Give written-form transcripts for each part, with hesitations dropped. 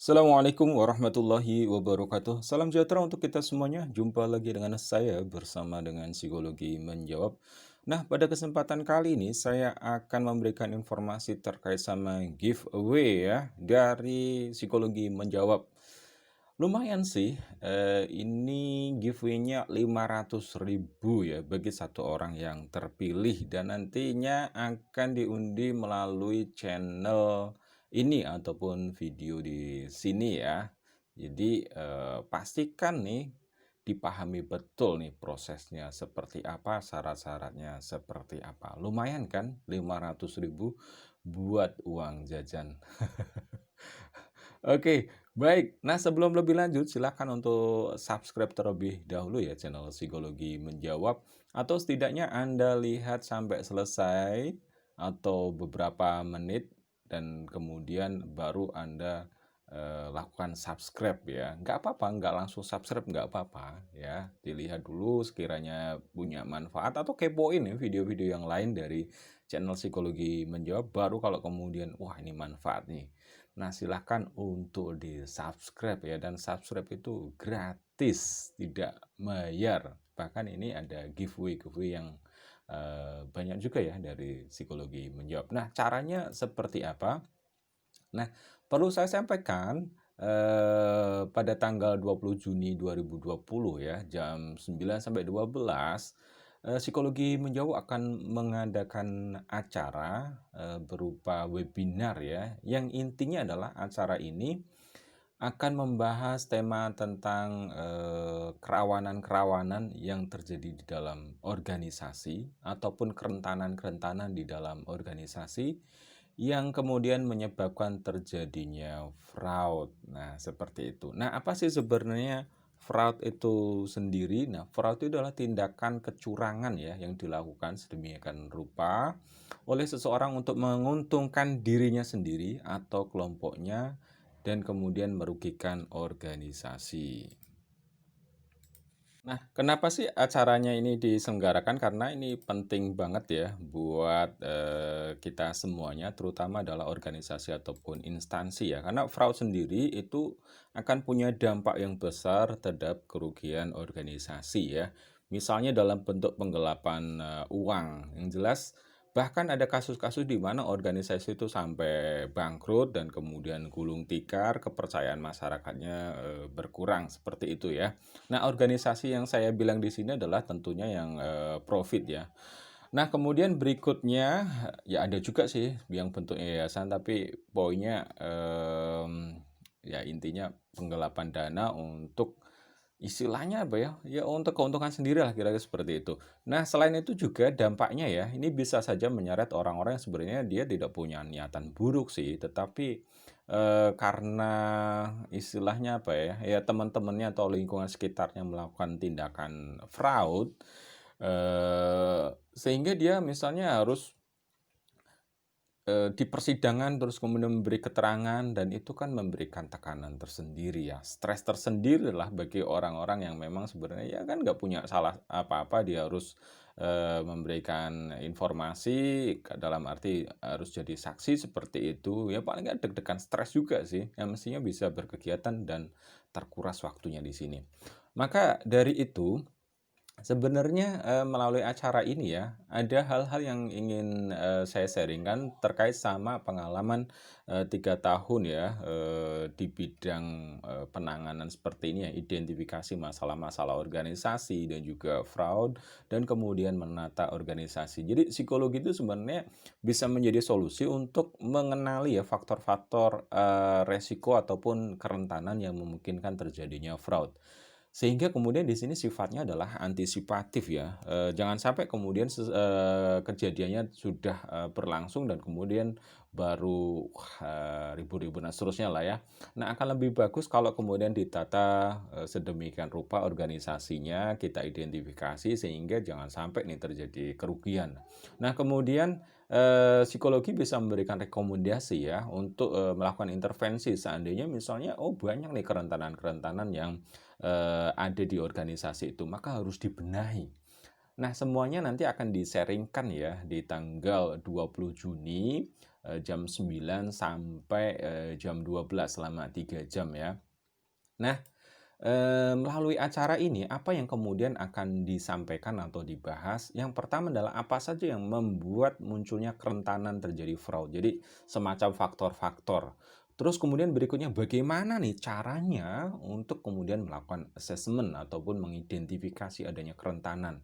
Assalamualaikum warahmatullahi wabarakatuh. Salam sejahtera untuk kita semuanya. Jumpa lagi dengan saya bersama dengan Psikologi Menjawab. Nah, pada kesempatan kali ini saya akan memberikan informasi terkait sama giveaway ya dari Psikologi Menjawab. Lumayan sih, ini giveaway-nya 500.000 ya bagi satu orang yang terpilih dan nantinya akan diundi melalui channel ini ataupun video di sini ya. Jadi, pastikan nih dipahami betul nih prosesnya seperti apa, syarat-syaratnya seperti apa. Lumayan kan 500.000 buat uang jajan. Oke, baik. Nah, sebelum lebih lanjut, silakan untuk subscribe terlebih dahulu ya channel Psikologi Menjawab, atau setidaknya Anda lihat sampai selesai atau beberapa menit dan kemudian baru Anda lakukan subscribe ya. Nggak apa-apa, nggak langsung subscribe, nggak apa-apa ya. Dilihat dulu sekiranya punya manfaat atau kepoin ya video-video yang lain dari channel Psikologi Menjawab, baru kalau kemudian, wah ini manfaat nih. Nah, silahkan untuk di-subscribe ya, dan subscribe itu gratis, tidak bayar. Bahkan ini ada giveaway-giveaway yang banyak juga ya dari Psikologi Menjawab. Nah, caranya seperti apa? Nah, perlu saya sampaikan, pada tanggal 20 Juni 2020 ya, jam 9 sampai 12, Psikologi Menjawab akan mengadakan acara, berupa webinar ya, yang intinya adalah acara ini akan membahas tema tentang, kerawanan-kerawanan yang terjadi di dalam organisasi ataupun kerentanan-kerentanan di dalam organisasi yang kemudian menyebabkan terjadinya fraud. Nah, seperti itu. Nah, apa sih sebenarnya fraud itu sendiri? Nah, fraud itu adalah tindakan kecurangan ya yang dilakukan sedemikian rupa oleh seseorang untuk menguntungkan dirinya sendiri atau kelompoknya dan kemudian merugikan organisasi. Nah, kenapa sih acaranya ini diselenggarakan? Karena ini penting banget ya buat kita semuanya, terutama adalah organisasi ataupun instansi ya. Karena fraud sendiri itu akan punya dampak yang besar terhadap kerugian organisasi ya. Misalnya dalam bentuk penggelapan uang. Yang jelas, bahkan ada kasus-kasus di mana organisasi itu sampai bangkrut dan kemudian gulung tikar, kepercayaan masyarakatnya berkurang seperti itu ya. Nah, organisasi yang saya bilang di sini adalah tentunya yang profit ya. Nah, kemudian berikutnya ya ada juga sih yang bentuk yayasan, tapi poinnya ya intinya penggelapan dana untuk istilahnya apa ya? Ya untuk keuntungan sendiri lah kira-kira seperti itu. Nah, selain itu juga dampaknya ya, ini bisa saja menyeret orang-orang yang sebenarnya dia tidak punya niatan buruk sih, tetapi karena istilahnya apa ya, ya teman-temannya atau lingkungan sekitarnya melakukan tindakan fraud, sehingga dia misalnya harus di persidangan terus kemudian memberi keterangan, dan itu kan memberikan tekanan tersendiri ya, stres tersendiri lah bagi orang-orang yang memang sebenarnya ya kan nggak punya salah apa-apa, dia harus memberikan informasi, dalam arti harus jadi saksi seperti itu, ya paling nggak deg-degan, stres juga sih, yang mestinya bisa berkegiatan dan terkuras waktunya di sini. Maka dari itu sebenarnya, melalui acara ini ya, ada hal-hal yang ingin, saya sharing-kan terkait sama pengalaman, 3 tahun ya, di bidang, penanganan seperti ini ya, identifikasi masalah-masalah organisasi dan juga fraud, dan kemudian menata organisasi. Jadi psikologi itu sebenarnya bisa menjadi solusi untuk mengenali ya faktor-faktor, resiko ataupun kerentanan yang memungkinkan terjadinya fraud. Sehingga kemudian di sini sifatnya adalah antisipatif ya, jangan sampai kemudian kejadiannya sudah, berlangsung dan kemudian baru, ribut-ribut dan seterusnya lah ya. Nah, akan lebih bagus kalau kemudian ditata, sedemikian rupa organisasinya, kita identifikasi sehingga jangan sampai nih terjadi kerugian. Nah, kemudian, psikologi bisa memberikan rekomendasi ya untuk, melakukan intervensi seandainya misalnya, oh banyak nih kerentanan-kerentanan yang ada di organisasi itu, maka harus dibenahi. Nah, semuanya nanti akan di-sharing-kan ya di tanggal 20 Juni, jam 9 sampai, jam 12 selama 3 jam ya. Nah, melalui acara ini, apa yang kemudian akan disampaikan atau dibahas, yang pertama adalah apa saja yang membuat munculnya kerentanan terjadi fraud. Jadi semacam faktor-faktor. Terus kemudian berikutnya bagaimana nih caranya untuk kemudian melakukan assessment ataupun mengidentifikasi adanya kerentanan.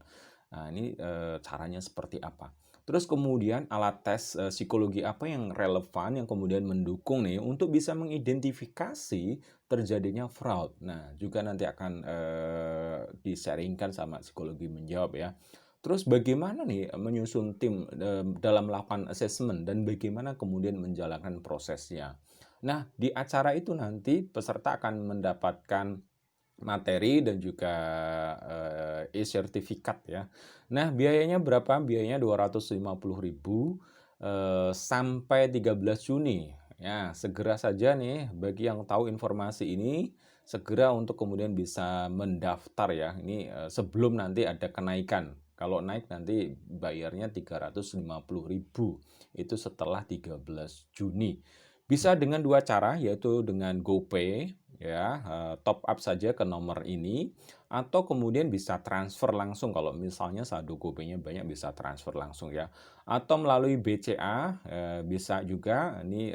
Nah, ini, caranya seperti apa. Terus kemudian alat tes, psikologi apa yang relevan yang kemudian mendukung nih untuk bisa mengidentifikasi terjadinya fraud. Nah, juga nanti akan, di-sharing-kan sama psikologi menjawab ya. Terus bagaimana nih menyusun tim, dalam melakukan assessment dan bagaimana kemudian menjalankan prosesnya. Nah, di acara itu nanti peserta akan mendapatkan materi dan juga, e-sertifikat ya. Nah, biayanya berapa? Biayanya 250.000, sampai 13 Juni. Ya, segera saja nih bagi yang tahu informasi ini, segera untuk kemudian bisa mendaftar ya. Ini, sebelum nanti ada kenaikan. Kalau naik nanti bayarnya 350.000, itu setelah 13 Juni. Bisa dengan 2 cara, yaitu dengan GoPay ya, top up saja ke nomor ini, atau kemudian bisa transfer langsung kalau misalnya saldo GoPay-nya banyak bisa transfer langsung ya. Atau melalui BCA, bisa juga, ini,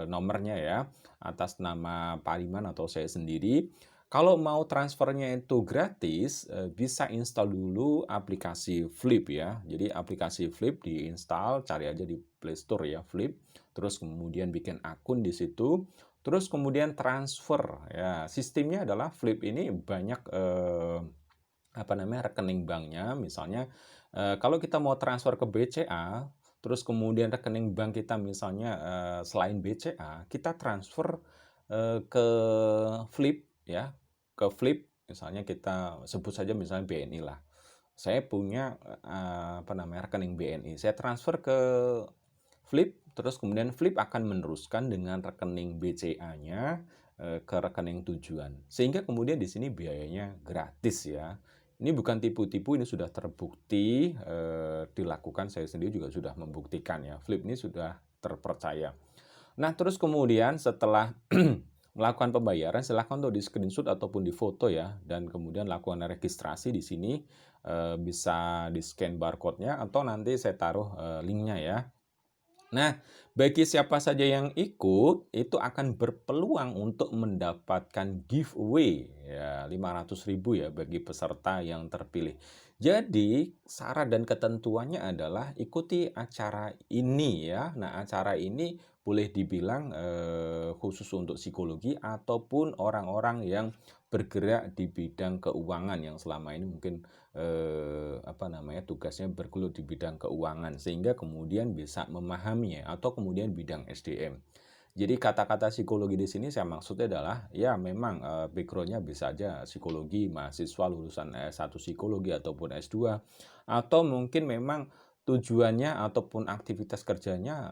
nomornya ya, atas nama Pariman atau saya sendiri. Kalau mau transfernya itu gratis, bisa install dulu aplikasi Flip ya. Jadi aplikasi Flip diinstal, cari aja di Play Store ya, Flip. Terus kemudian bikin akun di situ, terus kemudian transfer ya. Sistemnya adalah Flip ini banyak, apa namanya, rekening banknya. Misalnya, kalau kita mau transfer ke BCA, terus kemudian rekening bank kita misalnya, selain BCA, kita transfer, ke Flip ya, ke Flip, misalnya kita sebut saja misalnya BNI lah. Saya punya, apa namanya, rekening BNI, saya transfer ke Flip, terus kemudian Flip akan meneruskan dengan rekening BCA-nya, ke rekening tujuan. Sehingga kemudian di sini biayanya gratis ya. Ini bukan tipu-tipu, ini sudah terbukti, dilakukan, saya sendiri juga sudah membuktikan ya, Flip ini sudah terpercaya. Nah, terus kemudian setelah melakukan pembayaran, silahkan untuk di-screenshot ataupun difoto ya, dan kemudian lakukan registrasi di sini, bisa di-scan barcode-nya atau nanti saya taruh, link-nya ya. Nah, bagi siapa saja yang ikut, itu akan berpeluang untuk mendapatkan giveaway ya 500.000 ya bagi peserta yang terpilih. Jadi, syarat dan ketentuannya adalah ikuti acara ini ya. Nah, acara ini boleh dibilang khusus untuk psikologi ataupun orang-orang yang bergerak di bidang keuangan yang selama ini mungkin apa namanya, tugasnya bergelut di bidang keuangan sehingga kemudian bisa memahaminya atau kemudian bidang SDM. Jadi kata-kata psikologi di sini saya maksudnya adalah ya memang, background bisa aja psikologi, mahasiswa lulusan S1 psikologi ataupun S2 atau mungkin memang tujuannya ataupun aktivitas kerjanya,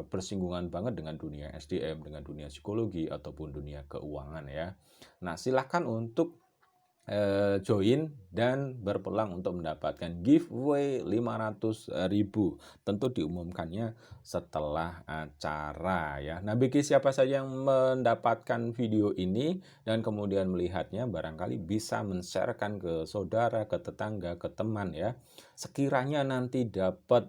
bersinggungan banget dengan dunia SDM, dengan dunia psikologi ataupun dunia keuangan ya. Nah, silakan untuk join dan berpeluang untuk mendapatkan giveaway 500.000. Tentu diumumkannya setelah acara ya. Nah, bagi siapa saja yang mendapatkan video ini dan kemudian melihatnya barangkali bisa men-share-kan ke saudara, ke tetangga, ke teman ya. Sekiranya nanti dapat,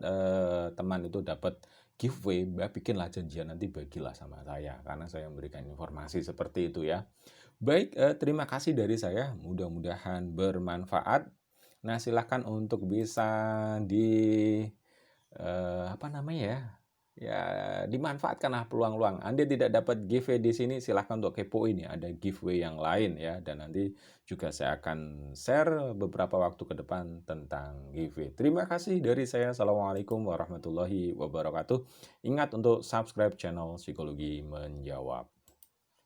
teman itu dapat giveaway, bikinlah janjian nanti bagilah sama saya karena saya memberikan informasi seperti itu ya. Baik, terima kasih dari saya, mudah-mudahan bermanfaat. Nah, silahkan untuk bisa di, apa namanya ya, ya dimanfaatkanlah peluang-peluang. Anda tidak dapat giveaway di sini, silahkan untuk kepoin ya, ada giveaway yang lain ya, dan nanti juga saya akan share beberapa waktu ke depan tentang giveaway. Terima kasih dari saya. Assalamualaikum warahmatullahi wabarakatuh. Ingat untuk subscribe channel Psikologi Menjawab.